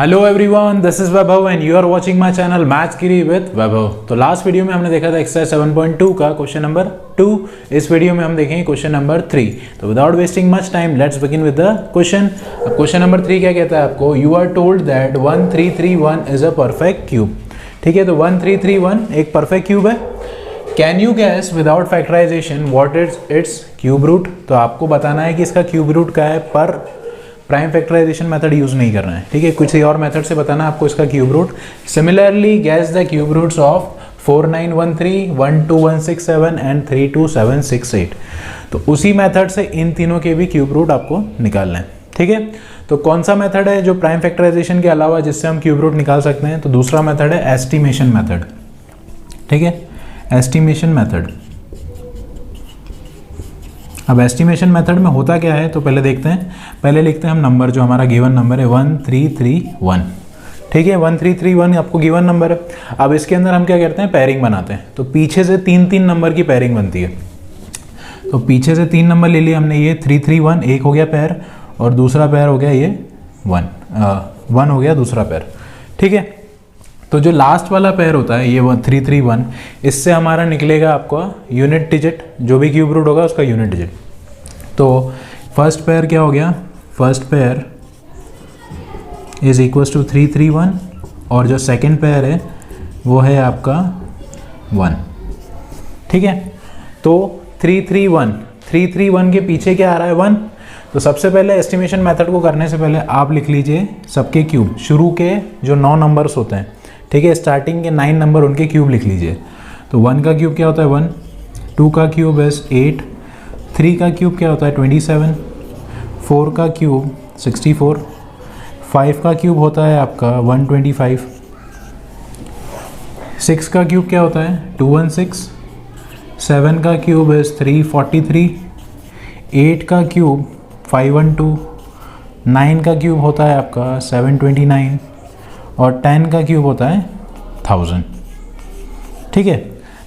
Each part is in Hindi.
Hello everyone, this is Vaibhav and you are watching my channel maths Giri with Vaibhav. तो लास्ट वीडियो में हमने देखा था एक्सरसाइज 7.2 का क्वेश्चन नंबर 2। इस वीडियो में हम देखेंगे क्वेश्चन नंबर 3। तो without wasting much time let's begin with the question. अब क्वेश्चन नंबर 3 क्या कहता है आपको, you are told that 1331 is a perfect cube. ठीक है, तो 1331 एक परफेक्ट क्यूब है। Can you guess without factorization what is its cube root. तो आपको बताना है कि इसका क्यूब रूट क्या है, पर प्राइम फैक्टराइजेशन मेथड यूज नहीं करना है। ठीक है, कुछ और मेथड से बताना आपको इसका cube root. Similarly guess the cube roots of 4913, 12167 and 32768। तो उसी मेथड से इन तीनों के भी क्यूब रूट आपको निकालना है। ठीक है, तो कौन सा मेथड है जो प्राइम फैक्टराइजेशन के अलावा जिससे हम क्यूब रूट निकाल सकते हैं, तो दूसरा मेथड है एस्टिमेशन मेथड। ठीक है, एस्टिमेशन मेथड। अब एस्टिमेशन मेथड में होता क्या है, तो पहले देखते हैं। पहले लिखते हैं हम नंबर, जो हमारा गिवन नंबर है 1331। ठीक है, 1331 आपको गिवन नंबर है। अब इसके अंदर हम क्या करते हैं, पेयरिंग बनाते हैं। तो पीछे से तीन तीन नंबर की पेयरिंग बनती है। तो पीछे से तीन नंबर ले लिए हमने, ये 331 एक हो गया पेयर, और दूसरा पेयर हो गया ये 1 हो गया दूसरा पेयर। ठीक है, तो जो लास्ट वाला पेयर होता है ये 331, इससे हमारा निकलेगा आपका यूनिट डिजिट, जो भी क्यूब रूट होगा उसका यूनिट डिजिट। तो फर्स्ट पेयर क्या हो गया, first pair is equals to 331, और जो सेकंड पेयर है वो है आपका 1। ठीक है, तो 331 के पीछे क्या आ रहा है 1। तो सबसे पहले एस्टिमेशन मेथड को करने से पहले आप लिख लीजिए सबके क्यूब, शुरू के जो 9 नंबर्स होते हैं। ठीक है, स्टार्टिंग के 9 नंबर उनके क्यूब लिख लीजिए। तो 1 का क्यूब क्या होता है 1, 2 का क्यूब है 8, 3 का क्यूब क्या होता है 27, 4 का क्यूब 64, 5 का क्यूब होता है आपका 125, 6 का क्यूब क्या होता है 216, 7 का क्यूब है 343, 8 का क्यूब 512, 9 का क्यूब होता है आपका 729, और 10 का क्यूब होता है 1000। ठीक है,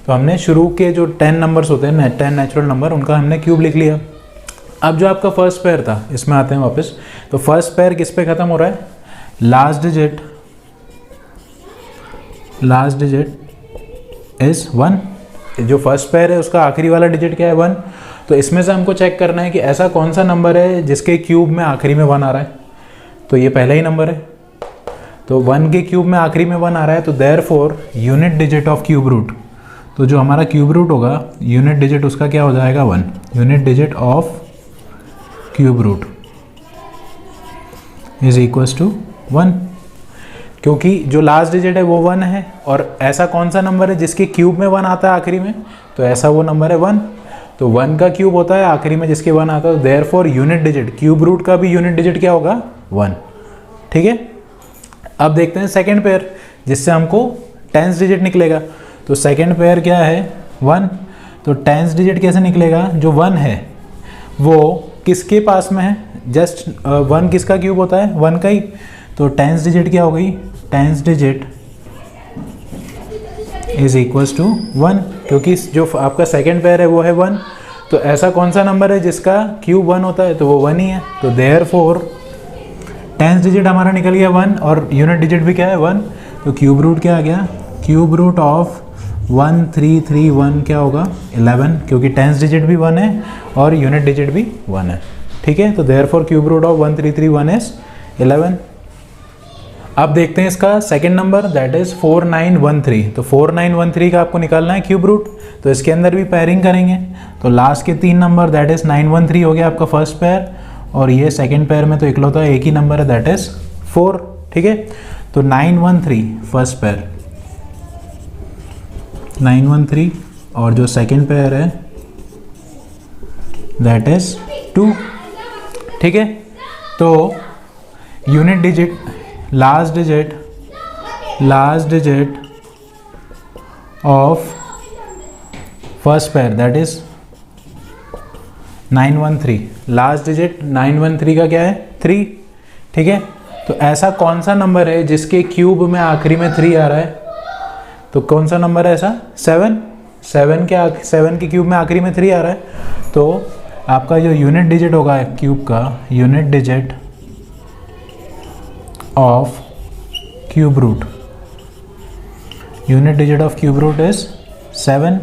तो हमने शुरू के जो 10 नंबर्स होते हैं 10 नेचुरल नंबर, उनका हमने क्यूब लिख लिया। अब जो आपका फर्स्ट पेयर था, इसमें आते हैं वापस। तो फर्स्ट पेयर किस पे ख़त्म हो रहा है, लास्ट डिजिट इज 1। जो फर्स्ट पेयर है उसका आखिरी वाला डिजिट क्या है 1। तो इसमें से हमको चेक करना है कि ऐसा कौन सा नंबर है जिसके क्यूब में आखिरी में 1 आ रहा है। तो ये पहला ही नंबर है, तो 1 के क्यूब में आखिरी में 1 आ रहा है। तो therefore unit digit of cube root, तो जो हमारा क्यूब रूट होगा यूनिट डिजिट उसका क्या हो जाएगा 1। Unit digit of cube root is equals to 1, क्योंकि जो लास्ट डिजिट है वो 1 है। और ऐसा कौन सा नंबर है जिसके क्यूब में 1 आता है आखिरी में, तो ऐसा वो नंबर है 1। तो 1 का क्यूब होता है आखिरी में जिसके 1 आता है। Therefore unit digit, cube root का भी यूनिट डिजिट क्या होगा 1। ठीक है, अब देखते हैं सेकंड पेयर, जिससे हमको 10th डिजिट निकलेगा। तो सेकंड पेयर क्या है 1। तो 10th डिजिट कैसे निकलेगा, जो 1 है वो किसके पास में है, जस्ट 1 किसका क्यूब होता है 1 का ही। तो 10th डिजिट क्या हो गई, 10th digit is equals to 1, क्योंकि जो आपका सेकंड पेयर है वो है 1। तो ऐसा कौन सा नंबर है जिसका क्यूब 1 होता है, तो वो 1 ही है। तो देयरफॉर 10th डिजिट हमारा निकल गया 1, और यूनिट डिजिट भी क्या है 1। तो क्यूब रूट क्या आ गया, क्यूब रूट ऑफ 1331 क्या होगा 11, क्योंकि 10th डिजिट भी 1 है और यूनिट डिजिट भी 1 है। ठीक है, तो therefore cube root of 1331 is 11। अब देखते हैं इसका सेकंड नंबर, दैट इज 4913। तो 4913 का आपको निकालना है क्यूब रूट। तो इसके अंदर भी पेयरिंग करेंगे। तो लास्ट के 3 नंबर दैट इज 913 हो गया आपका फर्स्ट पेयर, और ये सेकंड पेयर में तो इकलौता एक ही नंबर है दैट इज 4। ठीक है, तो 913 फर्स्ट पेयर, 913, और जो सेकंड पेयर है दैट इज 2। ठीक है, तो unit digit, last digit of first pair that is 913, last digit 913 का क्या है 3। ठीक है, तो ऐसा कौन सा नंबर है जिसके क्यूब में आखिरी में 3 आ रहा है, तो कौन सा नंबर है ऐसा 7 के क्यूब में आखिरी में 3 आ रहा है। तो आपका जो यूनिट डिजिट होगा क्यूब का, unit digit of cube root, unit digit of cube root is 7।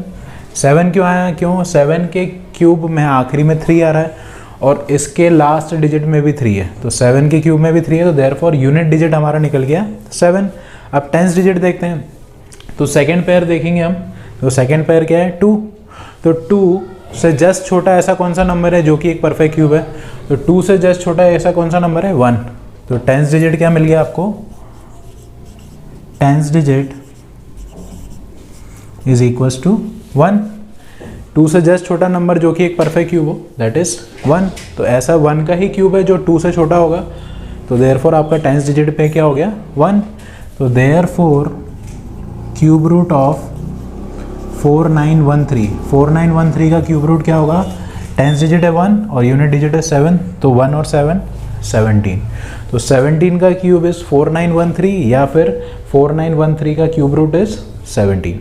7 क्यों आया, क्यों 7 के क्यूब में आखिरी में 3 आ रहा है और इसके लास्ट डिजिट में भी 3 है, तो 7 के क्यूब में भी 3 है, तो देयरफॉर यूनिट डिजिट हमारा निकल गया 7। अब टेंस डिजिट देखते हैं, तो सेकेंड पेयर देखेंगे हम, तो सेकेंड पेयर क्या है 2, तो 2 से जस्ट छोटा ऐसा कौन सा नंबर है जो कि एक परफेक्ट क्यूब है, तो 2 से जस्ट छोटा ऐसा कौन सा नंबर है 1, तो टेंस डिजिट क्या मिल गया आपको, tens digit is equals to 1। 2 से जस्ट छोटा नंबर जो कि एक परफेक्ट क्यूब हो दैट इज 1, तो ऐसा 1 का ही क्यूब है जो 2 से छोटा होगा, तो देयरफॉर आपका टेंस डिजिट पे क्या हो गया 1, तो देयरफॉर क्यूब रूट ऑफ 4913 का क्यूब रूट क्या होगा, टेंस डिजिट है 1 और यूनिट डिजिट है 7, तो 1 और 7 17, तो 17 का क्यूब इज 4913 या फिर 4913 का क्यूब रूट इज 17।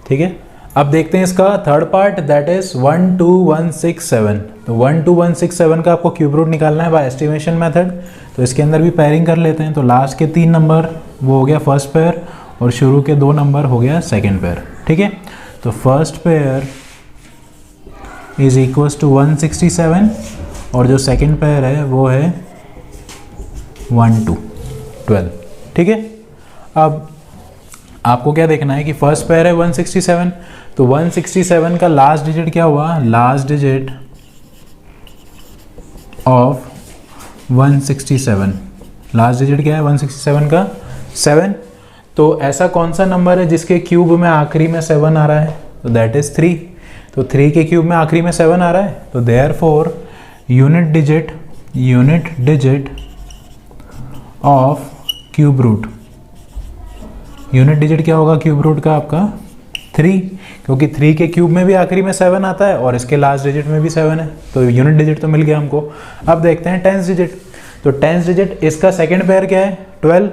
ठीक है, अब देखते हैं इसका थर्ड पार्ट दैट इज 12167, तो 12167 का आपको क्यूब रूट निकालना है बाय एस्टिमेशन मेथड, तो इसके अंदर भी पेयरिंग कर लेते हैं, तो लास्ट के 3 नंबर वो हो गया फर्स्ट पेयर और शुरू के 2 नंबर हो गया सेकेंड पेयर। ठीक है, तो first pair is equals to 167 और जो सेकेंड पेयर है वो है 12। ठीक है, अब आपको क्या देखना है कि फर्स्ट पेयर है 167, तो 167 का लास्ट डिजिट क्या हुआ, last digit of 167, last digit क्या है 167 का 7, तो ऐसा कौन सा नंबर है जिसके क्यूब में आखिरी में 7 आ रहा है, तो दैट इज 3, तो 3 के क्यूब में आखिरी में 7 आ रहा है, तो therefore unit digit of cube root, unit digit क्या होगा क्यूब रूट का आपका 3, क्योंकि 3 के क्यूब में भी आखिरी में 7 आता है और इसके लास्ट डिजिट में भी 7 है, तो यूनिट डिजिट तो मिल गया हमको। अब देखते हैं टेंस डिजिट, तो टेंस डिजिट इसका सेकंड पेयर क्या है 12,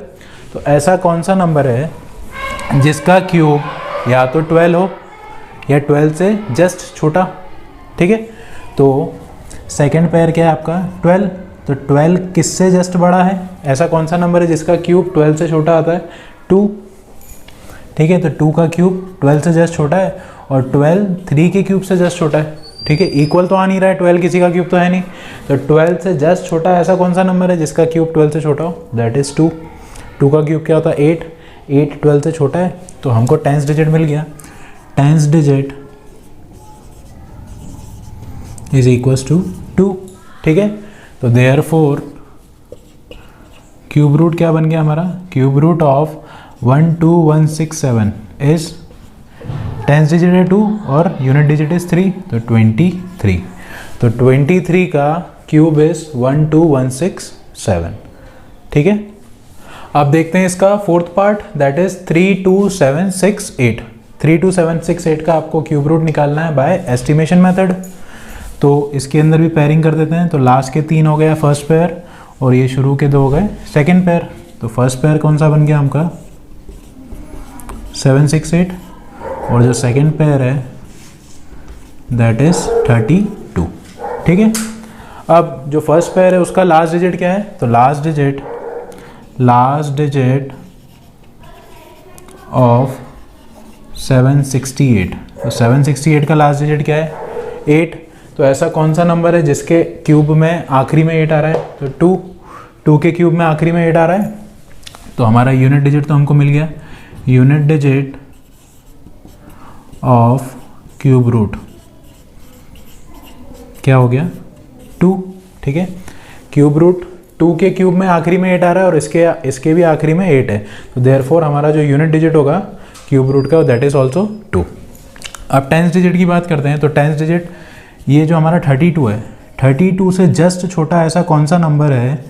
तो ऐसा कौन सा नंबर है जिसका क्यूब या तो 12 हो या 12 से जस्ट छोटा। ठीक है, तो सेकंड पेयर क्या है आपका 12, तो 12 किससे जस्ट बड़ा है, ऐसा कौन सा नंबर है जिसका क्यूब 12 से छोटा आता है 2। ठीक है, तो 2 का क्यूब 12 से जस्ट छोटा है और 12 3 के क्यूब से जस्ट छोटा है। ठीक है, इक्वल तो आ नहीं रहा है, 12 किसी का क्यूब तो है नहीं, तो 12 से जस्ट छोटा ऐसा कौन सा नंबर है जिसका क्यूब 12 से छोटा हो, दैट इज 2। 2 का क्यूब क्या होता है 8, 8 12 से छोटा है, तो हमको टेंस डिजिट मिल गया, tens digit is equals to 2। ठीक है, तो देयरफॉर क्यूब रूट क्या बन गया हमारा, cube root of 12167 is tens digit है 2 और यूनिट डिजिट इज 3, तो 23, तो 23 का क्यूब इज 12167। ठीक है, अब देखते हैं इसका फोर्थ पार्ट दैट इज 32768। 32768 का आपको क्यूब रूट निकालना है बाय एस्टिमेशन मेथड, तो इसके अंदर भी पेयरिंग कर देते हैं, तो लास्ट के 3 हो गया फर्स्ट पेयर और ये शुरू के 2 हो गए सेकेंड पेयर, तो फर्स्ट पेयर कौन सा बन गया हमका 768 और जो सेकेंड पेयर है दैट इज 32। ठीक है, अब जो फर्स्ट पेयर है उसका लास्ट डिजिट क्या है, तो लास्ट डिजिट ऑफ 768, तो 768 का लास्ट डिजिट क्या है 8, तो ऐसा कौन सा नंबर है जिसके क्यूब में आखिरी में 8 आ रहा है, तो 2 के क्यूब में आखिरी में 8 आ रहा है, तो हमारा यूनिट डिजिट तो हमको मिल गया, unit digit of cube root क्या हो गया 2। ठीक है, क्यूब रूट 2 के क्यूब में आखिरी में 8 आ रहा है और इसके भी आखिरी में 8 है, तो देयरफॉर हमारा जो यूनिट डिजिट होगा क्यूब रूट का दैट इज ऑल्सो 2। अब टेंस डिजिट की बात करते हैं, तो टेंस डिजिट ये जो हमारा 32 है, 32 से जस्ट छोटा ऐसा कौन सा नंबर है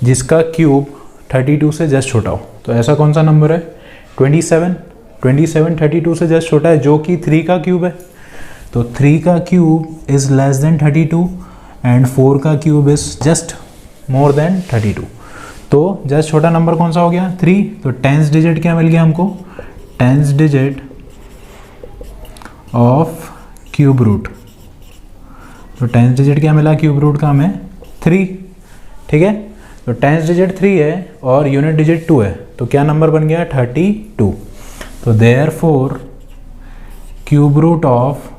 जिसका क्यूब 32 से जस्ट छोटा हो, तो ऐसा कौन सा नंबर है 27 32 से जस्ट छोटा है जो कि 3 का क्यूब है, तो 3 का cube is less than 32 and 4 का cube is just more than 32, तो जस्ट छोटा नंबर कौन सा हो गया 3, तो टेंस डिजिट क्या मिल गया हमको, tens digit of cube root, तो टेंस डिजिट क्या मिला क्यूब रूट का हमें 3। ठीक है, तो टेंस डिजिट 3 है और यूनिट डिजिट 2 है, तो तो क्या नंबर बन गया 32। तो therefore cube root of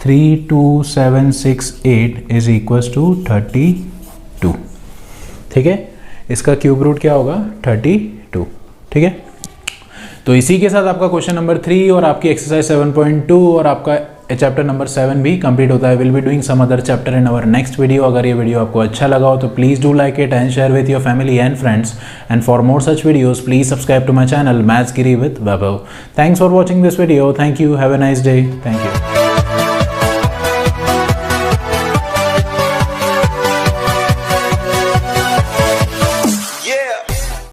32768 is equals to 32। ठीक है, इसका क्यूब रूट क्या होगा 32। ठीक है, तो इसी के साथ आपका क्वेश्चन नंबर 3 और आपकी एक्सरसाइज 7.2 और आपका चैप्टर नंबर 7 भी कंप्लीट होता है। Will be doing some other chapter in our next video. अगर ये वीडियो आपको अच्छा लगा हो तो please do like it and share with your family and friends, and for more such videos please subscribe to my channel maths Giri with Vaibhav. Thanks for watching this video. Thank you, have a nice day. Thank you.